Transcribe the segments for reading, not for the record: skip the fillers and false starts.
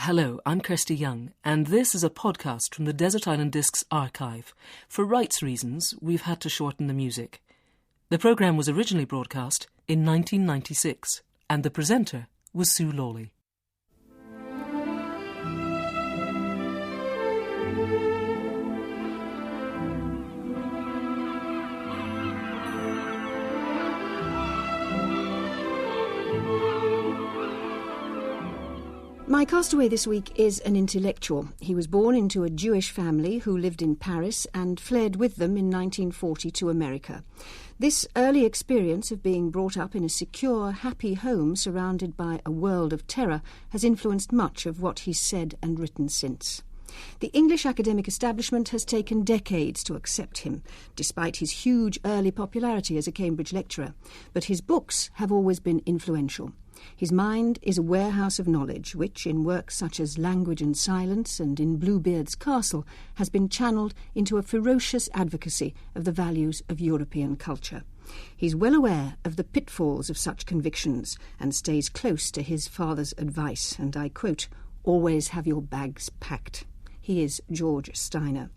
Hello, I'm Kirsty Young, and this is a podcast from the Desert Island Discs archive. For rights reasons, we've had to shorten the music. The programme was originally broadcast in 1996, and the presenter was Sue Lawley. My castaway this week is an intellectual. He was born into a Jewish family who lived in Paris and fled with them in 1940 to America. This early experience of being brought up in a secure, happy home surrounded by a world of terror has influenced much of what he's said and written since. The English academic establishment has taken decades to accept him, despite his huge early popularity as a Cambridge lecturer. But his books have always been influential. His mind is a warehouse of knowledge, which, in works such as Language and Silence and in Bluebeard's Castle, has been channelled into a ferocious advocacy of the values of European culture. He's well aware of the pitfalls of such convictions and stays close to his father's advice, and I quote, "Always have your bags packed." He is George Steiner.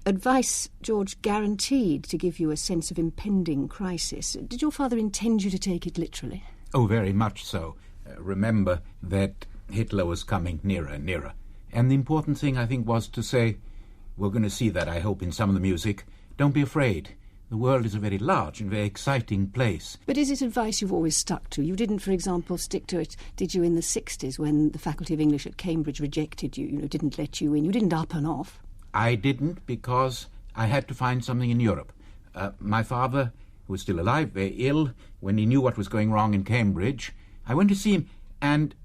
Advice, George, guaranteed to give you a sense of impending crisis. Did your father intend you to take it literally? Oh, very much so. Remember that Hitler was coming nearer and nearer. And the important thing, I think, was to say, we're going to see that, I hope, in some of the music, don't be afraid. The world is a very large and very exciting place. But is it advice you've always stuck to? You didn't, for example, stick to it, did you, in the 60s when the Faculty of English at Cambridge rejected you, didn't let you in? You didn't up and off. I didn't because I had to find something in Europe. My father, who was still alive, very ill, when he knew what was going wrong in Cambridge, I went to see him, and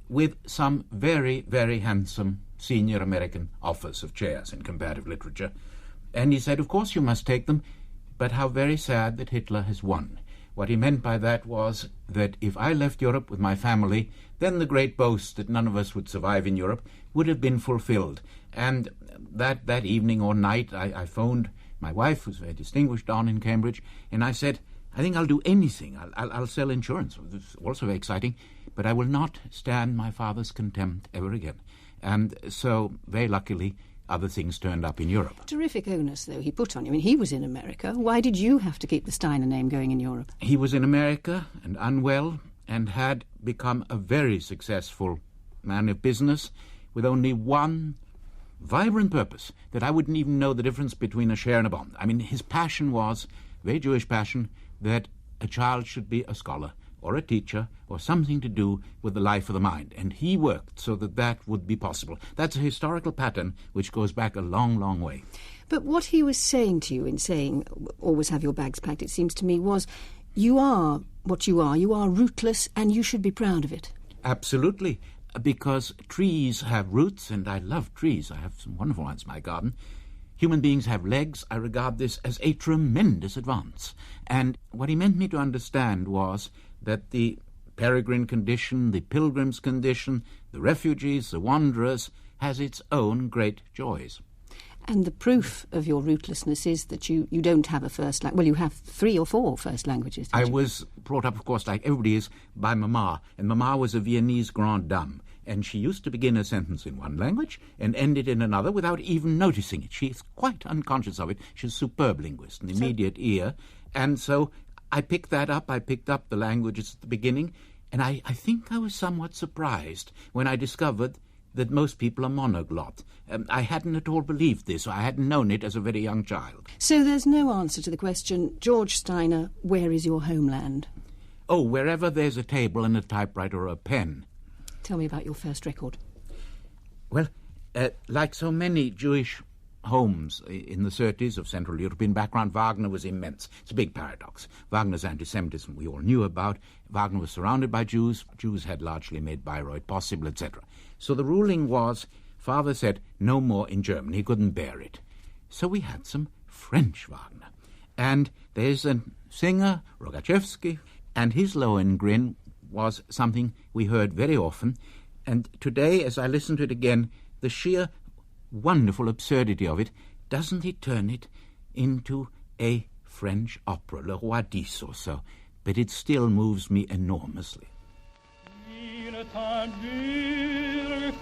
with some very, very handsome senior American offers of chairs in comparative literature. And he said, of course you must take them, but how very sad that Hitler has won. What he meant by that was that if I left Europe with my family, then the great boast that none of us would survive in Europe would have been fulfilled. And that evening or night, I phoned my wife, who's very distinguished down in Cambridge, and I said, I think I'll do anything. I'll sell insurance. It's also very exciting, but I will not stand my father's contempt ever again. And so, very luckily, other things turned up in Europe. Terrific onus, though, he put on you. I mean, he was in America. Why did you have to keep the Steiner name going in Europe? He was in America and unwell and had become a very successful man of business with only one vibrant purpose, that I wouldn't even know the difference between a share and a bond. I mean, his passion was, very Jewish passion, that a child should be a scholar or a teacher or something to do with the life of the mind. And he worked so that that would be possible. That's a historical pattern which goes back a long, long way. But what he was saying to you in saying, always have your bags packed, it seems to me, was you are what you are rootless, and you should be proud of it. Absolutely. Because trees have roots, and I love trees. I have some wonderful ones in my garden. Human beings have legs. I regard this as a tremendous advance. And what he meant me to understand was that the peregrine condition, the pilgrim's condition, the refugees, the wanderers, has its own great joys. And the proof of your rootlessness is that you don't have a first language. Well, you have 3 or 4 first languages. I was brought up, of course, like everybody is, by Mama. And Mama was a Viennese grande dame. And she used to begin a sentence in one language and end it in another without even noticing it. She's quite unconscious of it. She's a superb linguist, an immediate ear. And so I picked that up. I picked up the languages at the beginning. And I think I was somewhat surprised when I discovered that most people are monoglot. I hadn't at all believed this. I hadn't known it as a very young child. So there's no answer to the question, George Steiner, where is your homeland? Oh, wherever there's a table and a typewriter or a pen. Tell me about your first record. Well, like so many Jewish homes in the 30s of Central European background, Wagner was immense. It's a big paradox. Wagner's anti-Semitism we all knew about. Wagner was surrounded by Jews. Jews had largely made Bayreuth possible, etc. So the ruling was, father said, no more in German. He couldn't bear it. So we had some French Wagner. And there's a singer, Rogachevsky, and his Lohengrin was something we heard very often. And today, as I listen to it again, the sheer wonderful absurdity of it, doesn't he turn it into a French opera, Le Roi Dix or so? But it still moves me enormously. temps dur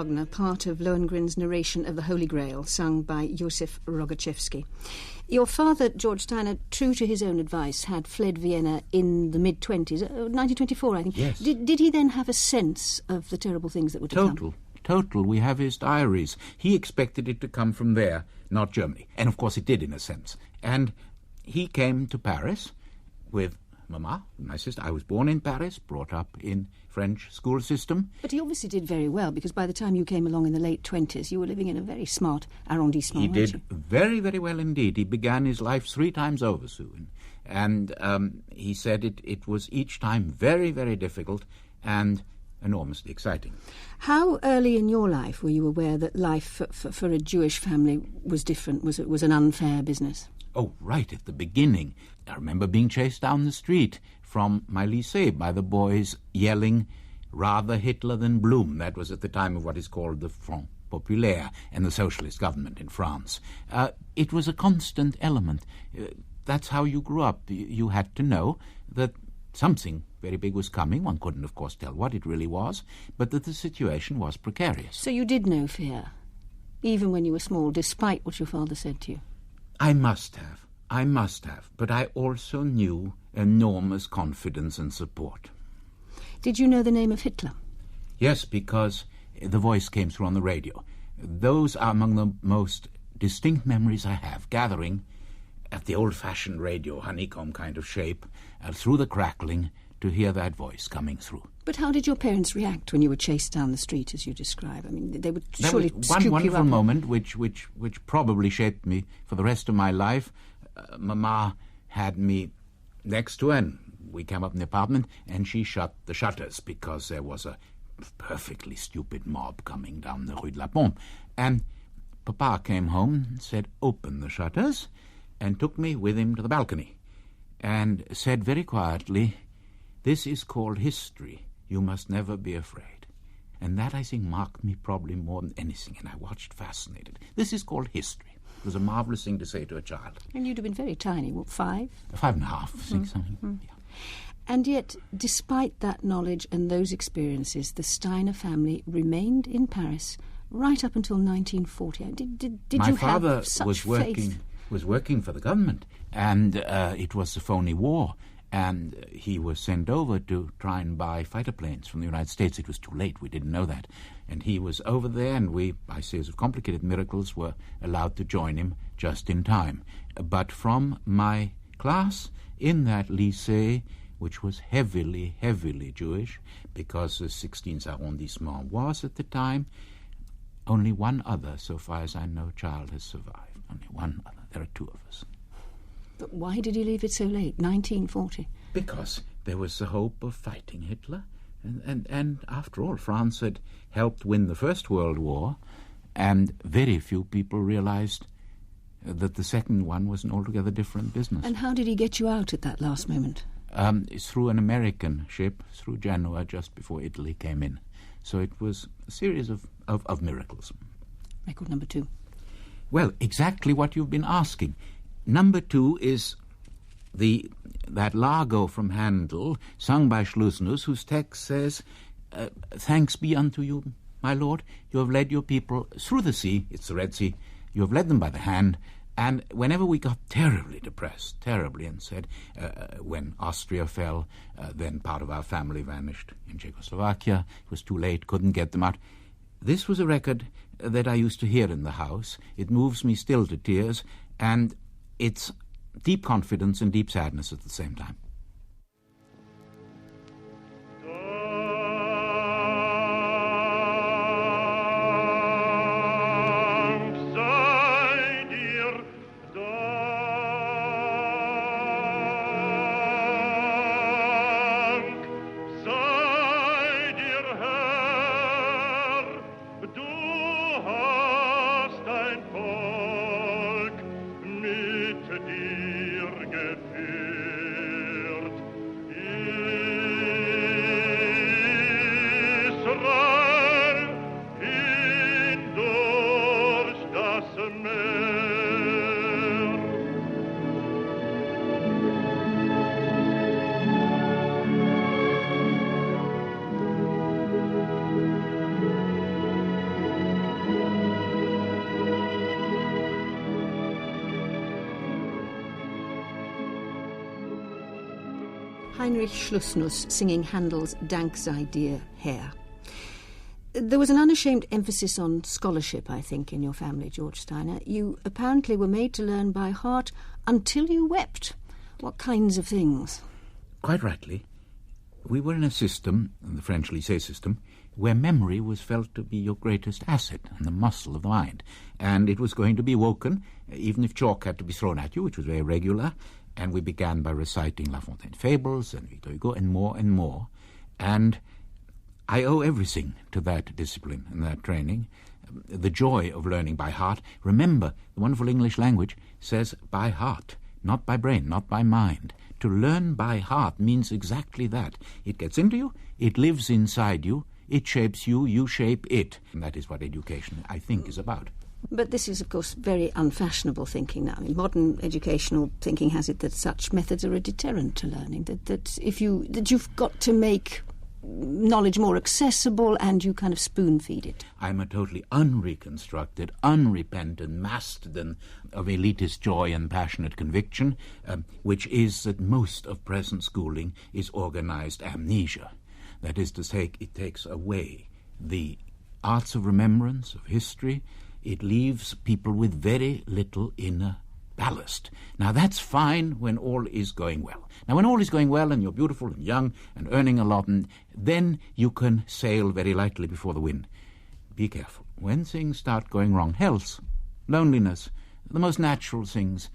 Wagner, part of Lohengrin's narration of the Holy Grail, sung by Josef Rogochevsky. Your father, George Steiner, true to his own advice, had fled Vienna in the mid-20s, 1924, I think. Yes. Did he then have a sense of the terrible things that were to come? Total. We have his diaries. He expected it to come from there, not Germany. And of course it did, in a sense. And he came to Paris with Mama, my sister. I was born in Paris, brought up in French school system. But he obviously did very well, because by the time you came along in the late 20s, you were living in a very smart arrondissement. He did very, very well indeed. He began his life 3 times over soon. And he said it was each time very, very difficult and enormously exciting. How early in your life were you aware that life for a Jewish family was different, was an unfair business? Oh, right at the beginning. I remember being chased down the street from my lycée by the boys yelling, "Rather Hitler than Blum." That was at the time of what is called the Front Populaire and the socialist government in France. It was a constant element. That's how you grew up. You had to know that something very big was coming. One couldn't, of course, tell what it really was, but that the situation was precarious. So you did know fear, even when you were small, despite what your father said to you? I must have, but I also knew enormous confidence and support. Did you know the name of Hitler? Yes, because the voice came through on the radio. Those are among the most distinct memories I have, gathering at the old-fashioned radio, honeycomb kind of shape, through the crackling, to hear that voice coming through. But how did your parents react when you were chased down the street, as you describe? I mean, they would surely That was scoop one you wonderful up. moment which probably shaped me for the rest of my life. Mama had me next to her, and we came up in the apartment, and she shut the shutters because there was a perfectly stupid mob coming down the Rue de la Pompe. And Papa came home and said, "Open the shutters," and took me with him to the balcony and said very quietly, "This is called history. You must never be afraid." And that, I think, marked me probably more than anything, and I watched fascinated. This is called history. It was a marvellous thing to say to a child. And you'd have been very tiny, what, 5? 5.5, I think, something. Yeah. And yet, despite that knowledge and those experiences, the Steiner family remained in Paris right up until 1940. Did My you father have such was working for the government, and it was the phony war. And he was sent over to try and buy fighter planes from the United States. It was too late. We didn't know that. And he was over there, and we, by a series of complicated miracles, were allowed to join him just in time. But from my class in that lycée, which was heavily, heavily Jewish, because the 16th arrondissement was at the time, only one other, so far as I know, child has survived. Only one other. There are 2 of us. But why did he leave it so late, 1940? Because there was the hope of fighting Hitler. And after all, France had helped win the First World War, and very few people realized that the second one was an altogether different business. And how did he get you out at that last moment? It's through an American ship, through Genoa, just before Italy came in. So it was a series of miracles. Record number 2. Well, exactly what you've been asking. Number 2 is that Largo from Handel, sung by Schlusnus, whose text says, "Thanks be unto you, my Lord, you have led your people through the sea," it's the Red Sea, "you have led them by the hand." And whenever we got terribly depressed, and said, when Austria fell, then part of our family vanished in Czechoslovakia, it was too late, couldn't get them out. This was a record that I used to hear in the house. It moves me still to tears, and it's deep confidence and deep sadness at the same time. Heinrich Schlussnuss singing Handel's Dank sei dir, Herr. There was an unashamed emphasis on scholarship, I think, in your family, George Steiner. You apparently were made to learn by heart until you wept. What kinds of things? Quite rightly. We were in a system, the French lycée system, where memory was felt to be your greatest asset and the muscle of the mind. And it was going to be woken, even if chalk had to be thrown at you, which was very regular. And we began by reciting La Fontaine fables and Victor Hugo and more and more. And I owe everything to that discipline and that training, the joy of learning by heart. Remember, the wonderful English language says by heart, not by brain, not by mind. To learn by heart means exactly that. It gets into you, it lives inside you, it shapes you, you shape it. And that is what education, I think, is about. But this is, of course, very unfashionable thinking now. I mean, modern educational thinking has it that such methods are a deterrent to learning, that you've got to make knowledge more accessible and you kind of spoon-feed it. I'm a totally unreconstructed, unrepentant mastodon of elitist joy and passionate conviction, which is that most of present schooling is organized amnesia. That is to say, it takes away the arts of remembrance, of history. It leaves people with very little inner ballast. Now, that's fine when all is going well. Now, when all is going well and you're beautiful and young and earning a lot, and then you can sail very lightly before the wind. Be careful. When things start going wrong, health, loneliness, the most natural things,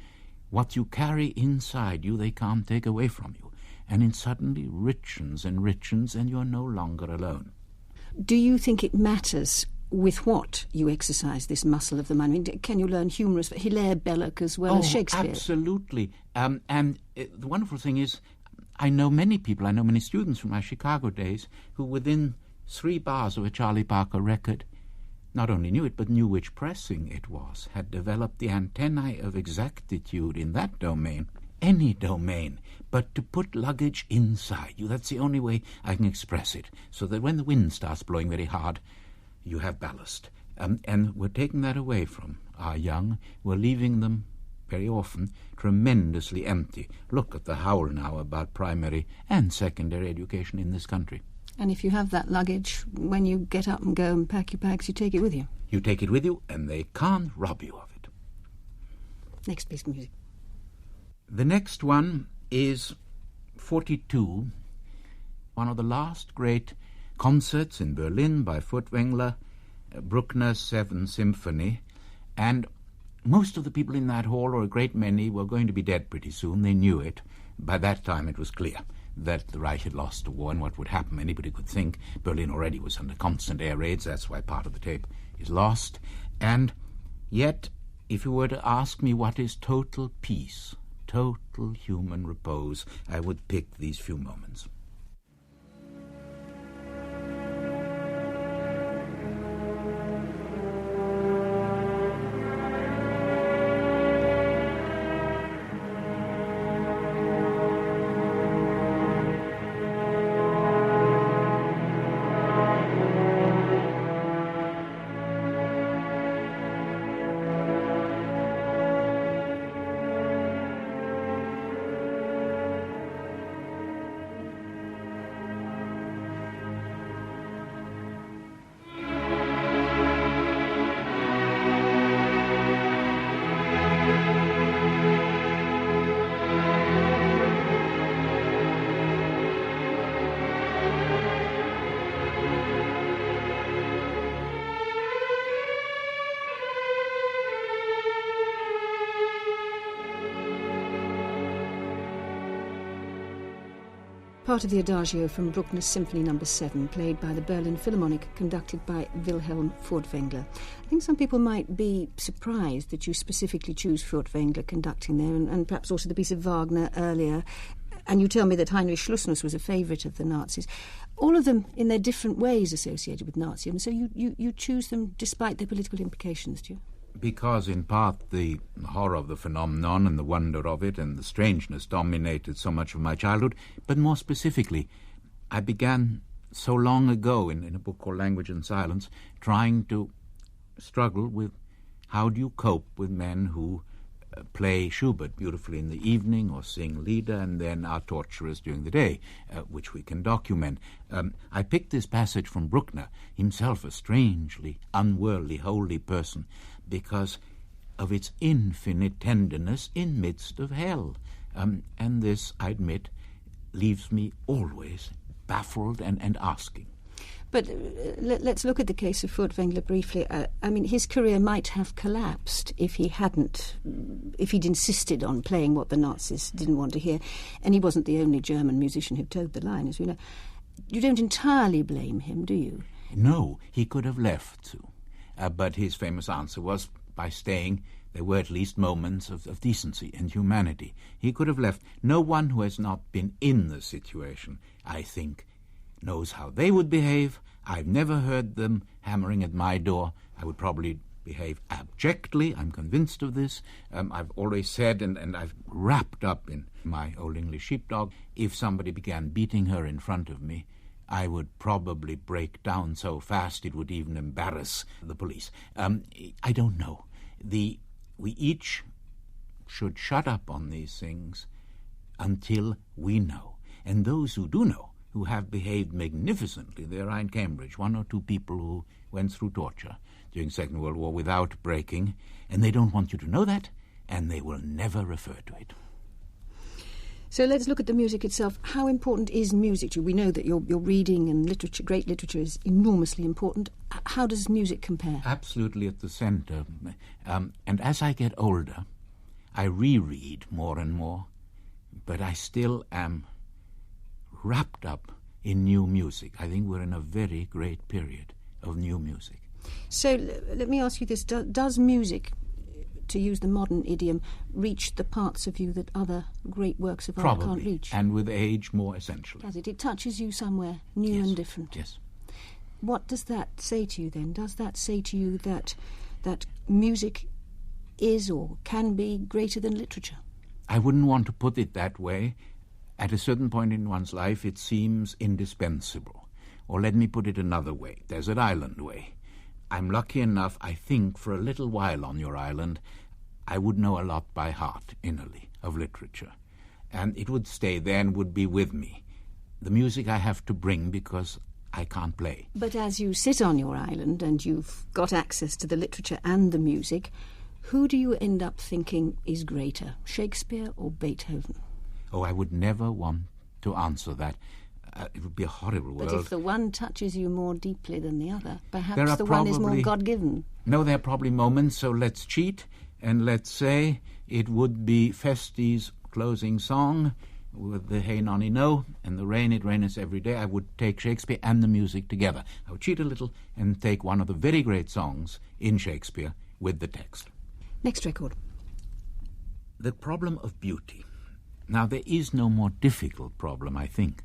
what you carry inside you, they can't take away from you. And it suddenly richens and richens, and you're no longer alone. Do you think it matters with what you exercise this muscle of the mind? I mean, can you learn humorous Hilaire Belloc as well as Shakespeare? Absolutely. The wonderful thing is, I know many students from my Chicago days who within 3 bars of a Charlie Parker record not only knew it, but knew which pressing it was, had developed the antennae of exactitude in that domain, any domain, but to put luggage inside you. That's the only way I can express it, so that when the wind starts blowing very hard, you have ballast. And we're taking that away from our young. We're leaving them very often tremendously empty. Look at the howl now about primary and secondary education in this country. And if you have that luggage, when you get up and go and pack your bags, you take it with you. You take it with you, and they can't rob you of it. Next piece of music. The next one is 42, one of the last great concerts in Berlin by Furtwängler, Bruckner's 7th Symphony, and most of the people in that hall, or a great many, were going to be dead pretty soon. They knew it. By that time it was clear that the Reich had lost the war, and what would happen, anybody could think. Berlin already was under constant air raids, that's why part of the tape is lost. And yet, if you were to ask me what is total peace, total human repose, I would pick these few moments. Part of the Adagio from Bruckner's Symphony No. 7, played by the Berlin Philharmonic, conducted by Wilhelm Furtwängler. I think some people might be surprised that you specifically choose Furtwängler conducting there, and perhaps also the piece of Wagner earlier. And you tell me that Heinrich Schlussnuss was a favourite of the Nazis. All of them in their different ways associated with Nazism, so you choose them despite their political implications, do you? Because in part the horror of the phenomenon and the wonder of it and the strangeness dominated so much of my childhood, but more specifically, I began so long ago in a book called Language and Silence, trying to struggle with how do you cope with men who play Schubert beautifully in the evening or sing Lieder, and then our torturers during the day, which we can document. I picked this passage from Bruckner, himself a strangely unworldly, holy person, because of its infinite tenderness in midst of hell. And this, I admit, leaves me always baffled and asking. But let's look at the case of Furtwängler briefly. His career might have collapsed if he'd insisted on playing what the Nazis didn't want to hear. And he wasn't the only German musician who towed the line, as we know. You don't entirely blame him, do you? No, he could have left too. But his famous answer was, by staying, there were at least moments of decency and humanity. He could have left. No one who has not been in the situation, I think, knows how they would behave. I've never heard them hammering at my door. I would probably behave abjectly. I'm convinced of this. I've always said, and I've wrapped up in my old English sheepdog, if somebody began beating her in front of me, I would probably break down so fast it would even embarrass the police. I don't know. We each should shut up on these things until we know. And those who do know, who have behaved magnificently. There are in Cambridge 1 or 2 people who went through torture during the Second World War without breaking, and they don't want you to know that, and they will never refer to it. So let's look at the music itself. How important is music to you? We know that your reading and literature, great literature, is enormously important. How does music compare? Absolutely at the centre. And as I get older, I reread more and more, but I still am wrapped up in new music. I think we're in a very great period of new music. So let me ask you this. Does music, to use the modern idiom, reach the parts of you that other great works of art can't reach? And with age more essentially. Does it? It touches you somewhere new and different. Yes. What does that say to you then? Does that say to you that music is or can be greater than literature? I wouldn't want to put it that way. At a certain point in one's life, it seems indispensable. Or let me put it another way, desert island way. I'm lucky enough, I think, for a little while on your island, I would know a lot by heart, innerly, of literature. And it would stay there and would be with me. The music I have to bring because I can't play. But as you sit on your island and you've got access to the literature and the music, who do you end up thinking is greater, Shakespeare or Beethoven? Oh, I would never want to answer that. It would be a horrible world. But if the one touches you more deeply than the other, perhaps the one is more God-given. No, there are probably moments, so let's cheat, and let's say it would be Festi's closing song with the Hey Nonny No and the rain, it raineth every day. I would take Shakespeare and the music together. I would cheat a little and take one of the very great songs in Shakespeare with the text. Next record. The problem of beauty. Now, there is no more difficult problem, I think,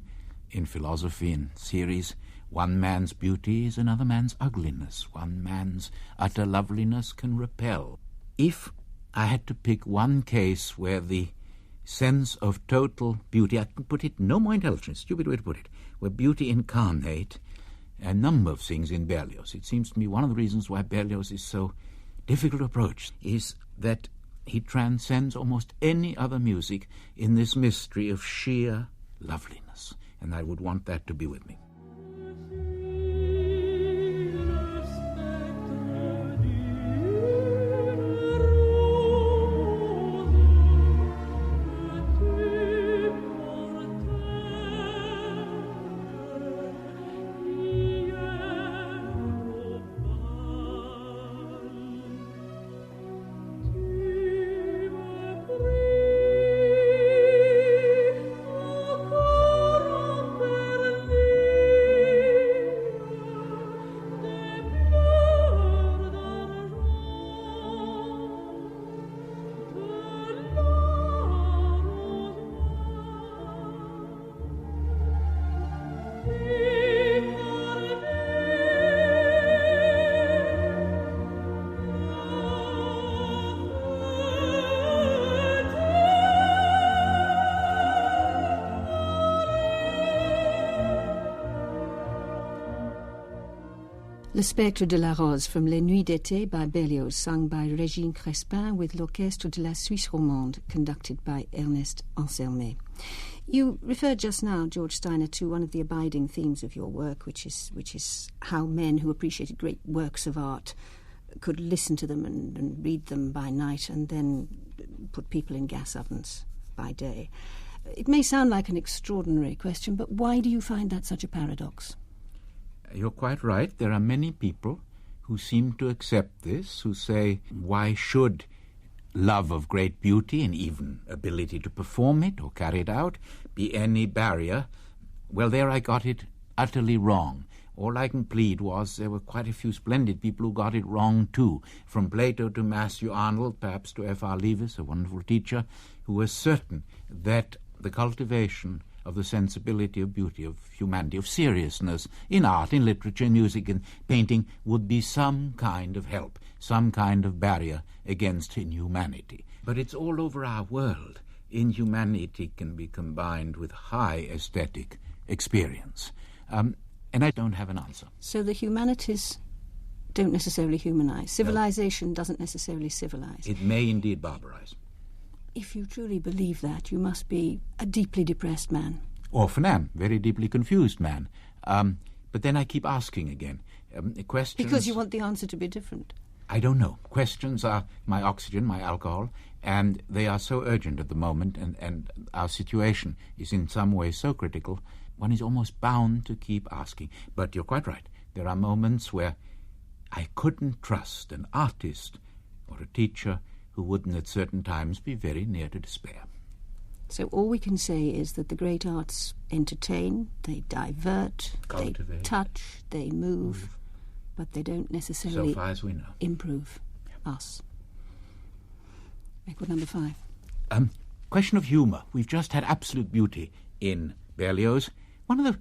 in philosophy and theories. One man's beauty is another man's ugliness. One man's utter loveliness can repel. If I had to pick one case where the sense of total beauty, I can put it no more intelligent, stupid way to put it, where beauty incarnate a number of things in Berlioz. It seems to me one of the reasons why Berlioz is so difficult to approach is that he transcends almost any other music in this mystery of sheer loveliness. And I would want that to be with me. Le Spectre de la Rose from Les Nuits d'été by Berlioz, sung by Régine Crespin with l'Orchestre de la Suisse Romande, conducted by Ernest Anselme. You referred just now, George Steiner, to one of the abiding themes of your work, which is how men who appreciated great works of art could listen to them and read them by night and then put people in gas ovens by day. It may sound like an extraordinary question, but why do you find that such a paradox? You're quite right. There are many people who seem to accept this, who say, why should love of great beauty and even ability to perform it or carry it out be any barrier? Well, there I got it utterly wrong. All I can plead was there were quite a few splendid people who got it wrong too, from Plato to Matthew Arnold, perhaps to F.R. Leavis, a wonderful teacher, who was certain that the cultivation of the sensibility of beauty, of humanity, of seriousness in art, in literature, in music, in painting would be some kind of help, some kind of barrier against inhumanity. But it's all over our world. Inhumanity can be combined with high aesthetic experience. And I don't have an answer. So the humanities don't necessarily humanize. Civilization doesn't necessarily civilize. It may indeed barbarize. If you truly believe that, you must be a deeply depressed man. Often am, very deeply confused man. But then I keep asking again. Questions... Because you want the answer to be different. I don't know. Questions are my oxygen, my alcohol, and they are so urgent at the moment, and our situation is in some way so critical, one is almost bound to keep asking. But you're quite right. There are moments where I couldn't trust an artist or a teacher who wouldn't at certain times be very near to despair. So all we can say is that the great arts entertain, they divert, cultivate, they touch, they move, but they don't necessarily, so far as we know, improve us. Record number 5. Question of humour. We've just had absolute beauty in Berlioz. One of the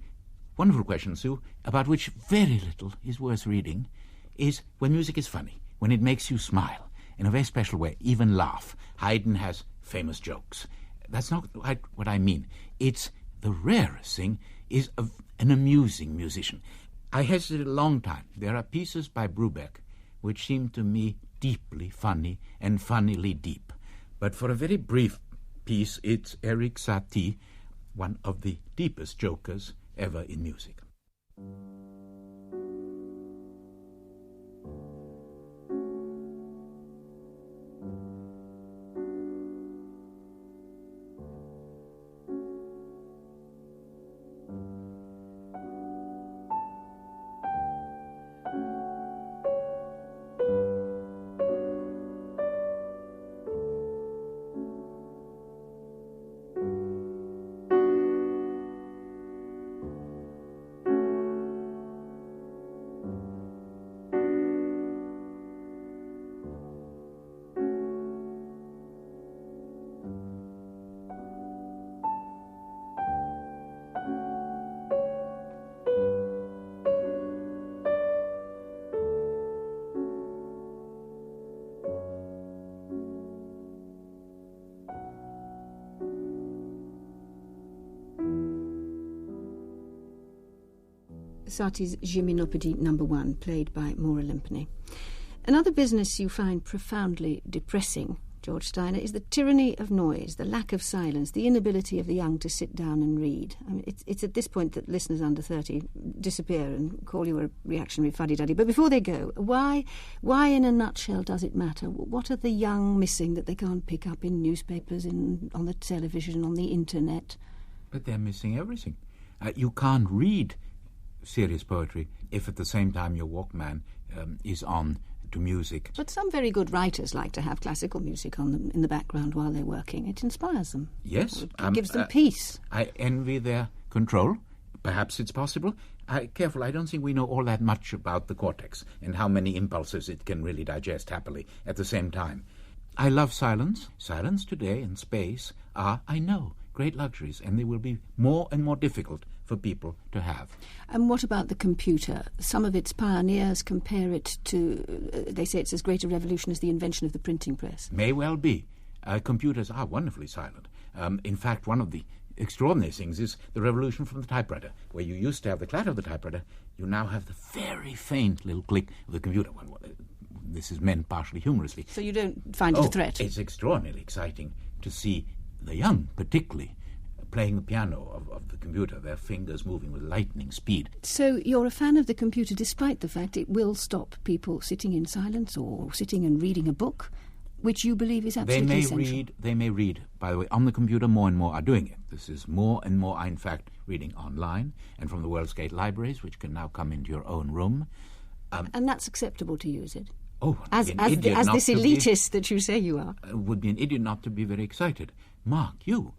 wonderful questions, Sue, about which very little is worth reading, is when music is funny, when it makes you smile, in a very special way, even laugh. Haydn has famous jokes. That's not what I mean. It's the rarest thing is an amusing musician. I hesitated a long time. There are pieces by Brubeck which seem to me deeply funny and funnily deep. But for a very brief piece, it's Erik Satie, one of the deepest jokers ever in music. Satie's Gymnopédie No. 1, played by Maura Limpany. Another business you find profoundly depressing, George Steiner, is the tyranny of noise, the lack of silence, the inability of the young to sit down and read. I mean, it's at this point that listeners under 30 disappear and call you a reactionary fuddy-duddy. But before they go, why in a nutshell does it matter? What are the young missing that they can't pick up in newspapers, on the television, on the internet? But they're missing everything. You can't read serious poetry if at the same time your Walkman is on to music. But some very good writers like to have classical music on them in the background while they're working. It inspires them. Yes. It gives them peace. I envy their control. Perhaps it's possible. Careful, I don't think we know all that much about the cortex and how many impulses it can really digest happily at the same time. I love silence. Silence today and space are, I know, great luxuries, and they will be more and more difficult for people to have. And what about the computer? Some of its pioneers compare it to, they say it's as great a revolution as the invention of the printing press. May well be. Computers are wonderfully silent. In fact, one of the extraordinary things is the revolution from the typewriter, where you used to have the clatter of the typewriter, you now have the very faint little click of the computer. This is meant partially humorously. So you don't find it a threat? It's extraordinarily exciting to see the young, particularly, playing the piano of the computer, their fingers moving with lightning speed. So you're a fan of the computer despite the fact it will stop people sitting in silence or sitting and reading a book, which you believe is absolutely essential. They may read, by the way, on the computer. More and more are doing it. This is more and more, in fact, reading online and from the world's great libraries, which can now come into your own room. And that's acceptable to you, is it? Oh, as this elitist that you say you are. Would be an idiot not to be very excited. Mark, you,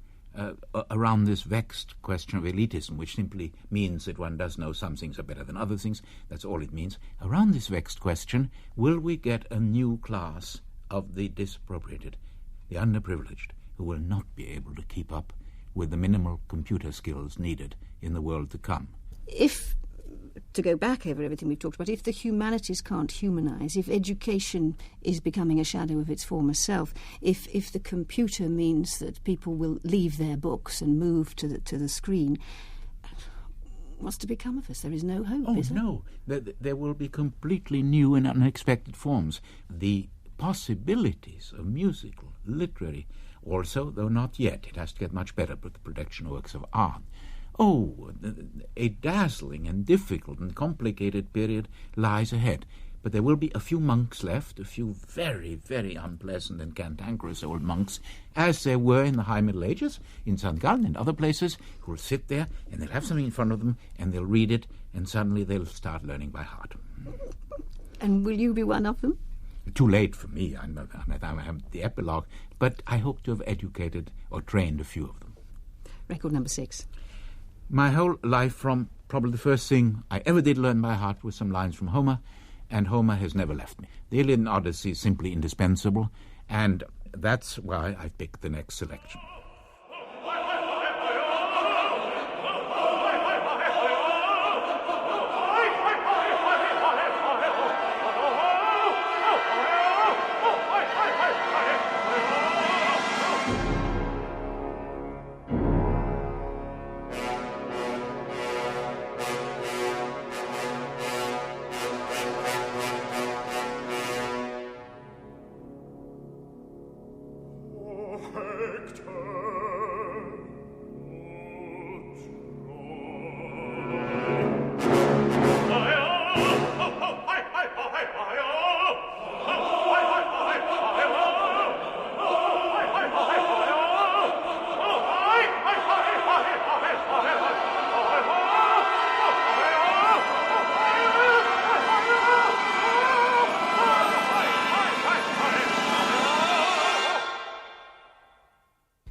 around this vexed question of elitism, which simply means that one does know some things are better than other things, that's all it means. Around this vexed question, will we get a new class of the disappropriated, the underprivileged, who will not be able to keep up with the minimal computer skills needed in the world to come? If, to go back over everything we've talked about, if the humanities can't humanise, if education is becoming a shadow of its former self, if the computer means that people will leave their books and move to the screen, what's to become of us? There is no hope, is there? Oh, no. There will be completely new and unexpected forms. The possibilities of musical, literary, also, though not yet, it has to get much better, but the production of works of art. Oh, a dazzling and difficult and complicated period lies ahead. But there will be a few monks left, a few very, very unpleasant and cantankerous old monks, as there were in the High Middle Ages, in St. Gallen and other places, who will sit there and they'll have something in front of them and they'll read it and suddenly they'll start learning by heart. And will you be one of them? Too late for me. I have the epilogue, but I hope to have educated or trained a few of them. Record number 6. My whole life, from probably the first thing I ever did learn by heart was some lines from Homer, and Homer has never left me. The Iliad and Odyssey is simply indispensable, and that's why I picked the next selection.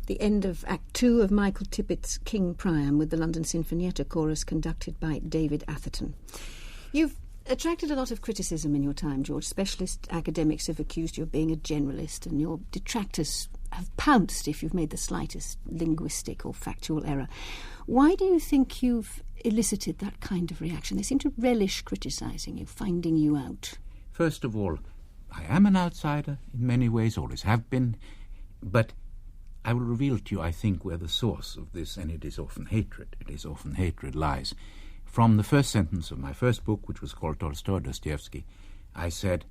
The end of Act 2 of Michael Tippett's King Priam with the London Sinfonietta Chorus conducted by David Atherton. You've attracted a lot of criticism in your time, George. Specialist academics have accused you of being a generalist, and your detractors have pounced if you've made the slightest linguistic or factual error. Why do you think you've elicited that kind of reaction? They seem to relish criticising you, finding you out. First of all, I am an outsider in many ways, always have been, but I will reveal to you, I think, where the source of this, and it is often hatred, lies. From the first sentence of my first book, which was called Tolstoy, Dostoevsky, I said,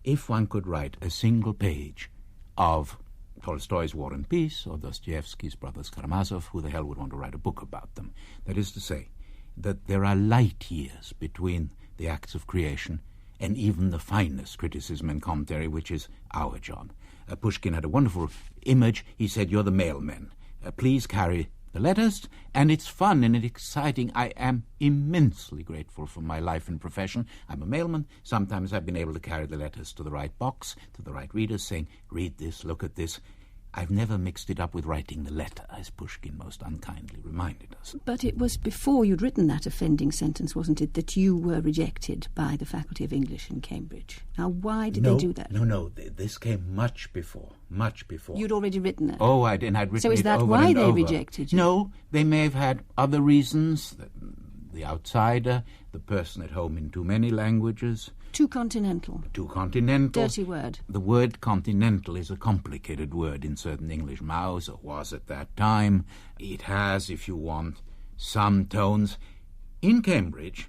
if one could write a single page of Tolstoy's War and Peace or Dostoevsky's Brothers Karamazov, who the hell would want to write a book about them? That is to say, that there are light years between the acts of creation and even the finest criticism and commentary, which is our job. Pushkin had a wonderful image. He said, you're the mailmen. Please carry the letters, and it's fun and it's exciting. I am immensely grateful for my life and profession. I'm a mailman. Sometimes I've been able to carry the letters to the right box, to the right readers, saying, read this, look at this. I've never mixed it up with writing the letter, as Pushkin most unkindly reminded us. But it was before you'd written that offending sentence, wasn't it, that you were rejected by the Faculty of English in Cambridge? Now, why did they do that? No, this came much before. You'd already written that? Oh, I did. I'd written it over and over. So is that why they rejected you? No, they may have had other reasons. The outsider, the person at home in too many languages, Too continental. Too continental. Dirty word. The word continental is a complicated word in certain English mouths, or was at that time. It has, if you want, some tones. In Cambridge,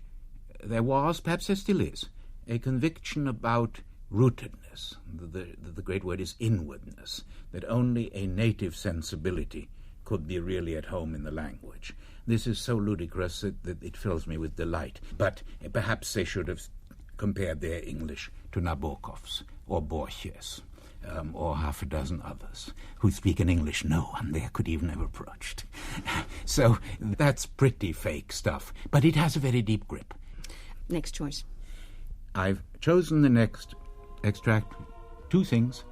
there was, perhaps there still is, a conviction about rootedness. The great word is inwardness, that only a native sensibility could be really at home in the language. This is so ludicrous that it fills me with delight. But perhaps they should have compared their English to Nabokov's or Borges, or half a dozen others who speak an English no one there could even have approached. So that's pretty fake stuff, but it has a very deep grip. Next choice. I've chosen the next extract, two things: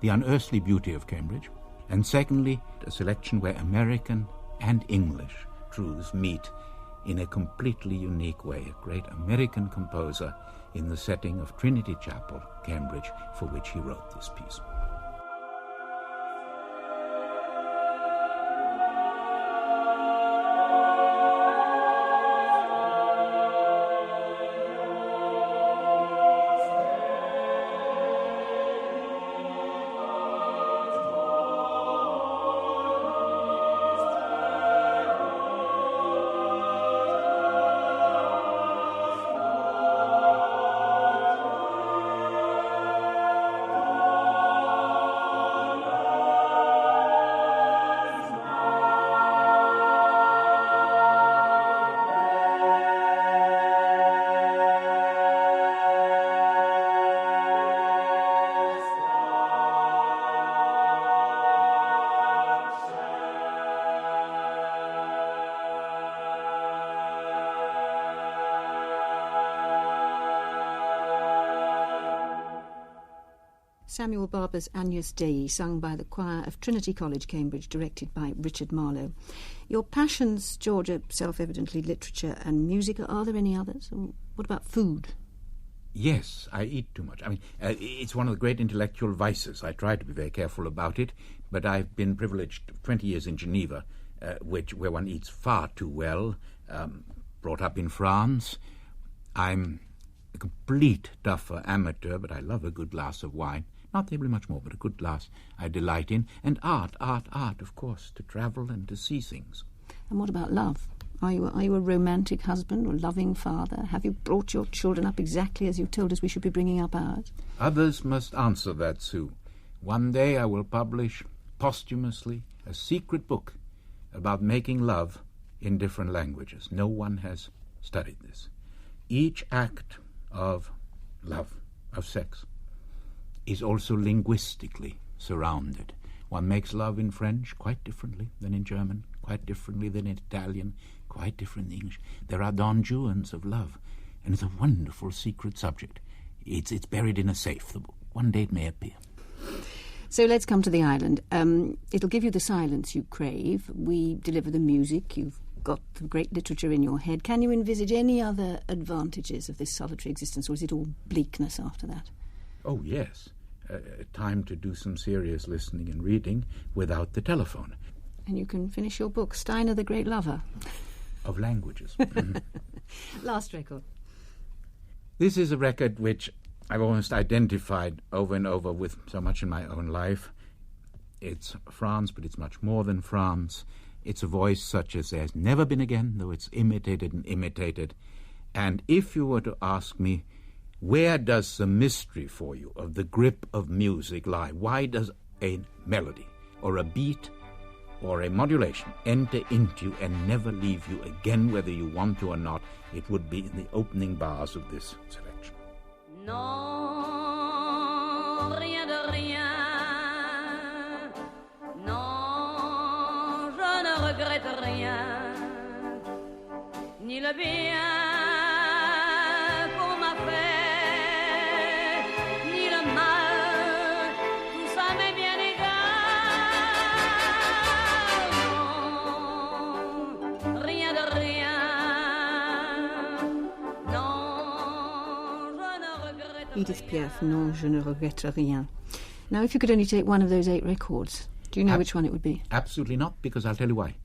the unearthly beauty of Cambridge, and secondly, a selection where American and English truths meet in a completely unique way. A great American composer in the setting of Trinity Chapel, Cambridge, for which he wrote this piece. Samuel Barber's Agnus Dei, sung by the choir of Trinity College, Cambridge, directed by Richard Marlowe. Your passions, George, are self-evidently literature and music. Are there any others? Or what about food? Yes, I eat too much. I mean, it's one of the great intellectual vices. I try to be very careful about it, but I've been privileged 20 years in Geneva, where one eats far too well, brought up in France. I'm a complete duffer amateur, but I love a good glass of wine. Not terribly much more, but a good glass I delight in. And art, of course, to travel and to see things. And what about love? Are you a romantic husband or loving father? Have you brought your children up exactly as you told us we should be bringing up ours? Others must answer that, Sue. One day I will publish, posthumously, a secret book about making love in different languages. No one has studied this. Each act of love, of sex, is also linguistically surrounded. One makes love in French quite differently than in German, quite differently than in Italian, quite different in English. There are Don Juans of love, and it's a wonderful secret subject. It's buried in a safe. One day it may appear. So let's come to the island. It'll give you the silence you crave. We deliver the music. You've got the great literature in your head. Can you envisage any other advantages of this solitary existence, or is it all bleakness after that? Oh, yes. Time to do some serious listening and reading without the telephone. And you can finish your book, Steiner the Great Lover. Of languages. Last record. This is a record which I've almost identified over and over with so much in my own life. It's France, but it's much more than France. It's a voice such as there's never been again, though it's imitated and imitated. And if you were to ask me, where does the mystery for you of the grip of music lie? Why does a melody or a beat or a modulation enter into you and never leave you again, whether you want to or not? It would be in the opening bars of this selection. Non, rien de rien. Non, je ne regrette rien. Ni le bien qu'on m'a fait, ni le mal, tout ça m'est bien égal. Non, rien de rien. Non, je ne regrette rien. Edith Piaf, Non, je ne regrette rien. Now, if you could only take one of those 8 records, do you know which one it would be? Absolutely not, because I'll tell you why.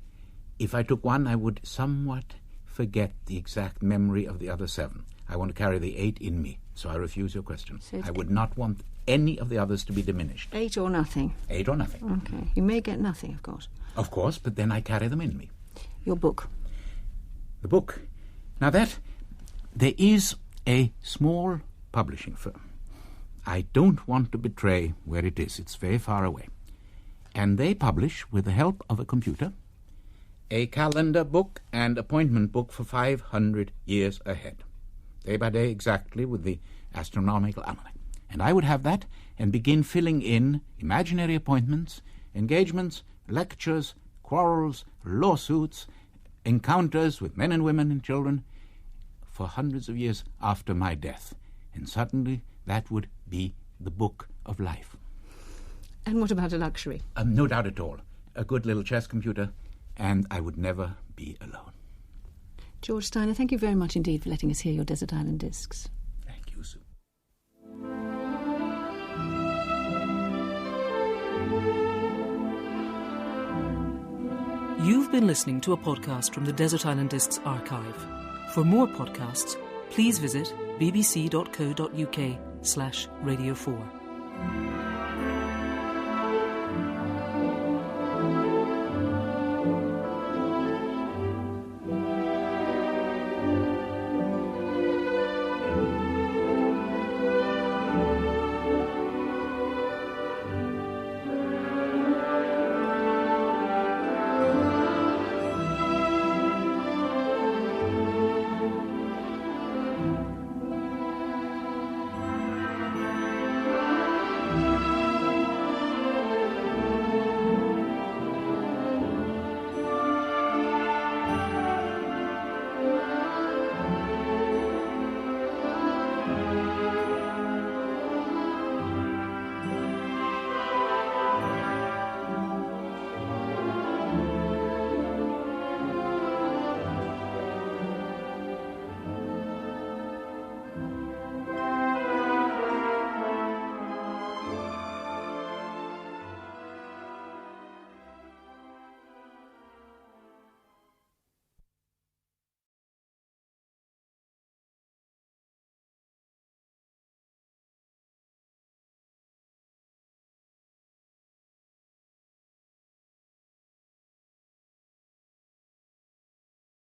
If I took one, I would somewhat forget the exact memory of the other 7. I want to carry the 8 in me, so I refuse your question. So I would not want any of the others to be diminished. 8 or nothing. 8 or nothing. Okay. You may get nothing, of course. Of course, but then I carry them in me. Your book. The book. Now there is a small publishing firm. I don't want to betray where it is. It's very far away. And they publish, with the help of a computer, a calendar book and appointment book for 500 years ahead. Day by day, exactly, with the astronomical almanac. And I would have that and begin filling in imaginary appointments, engagements, lectures, quarrels, lawsuits, encounters with men and women and children for hundreds of years after my death. And suddenly that would be the book of life. And what about a luxury? No doubt at all. A good little chess computer, and I would never be alone. George Steiner, thank you very much indeed for letting us hear your Desert Island Discs. Thank you, Sue. You've been listening to a podcast from the Desert Island Discs archive. For more podcasts, please visit bbc.co.uk/Radio 4.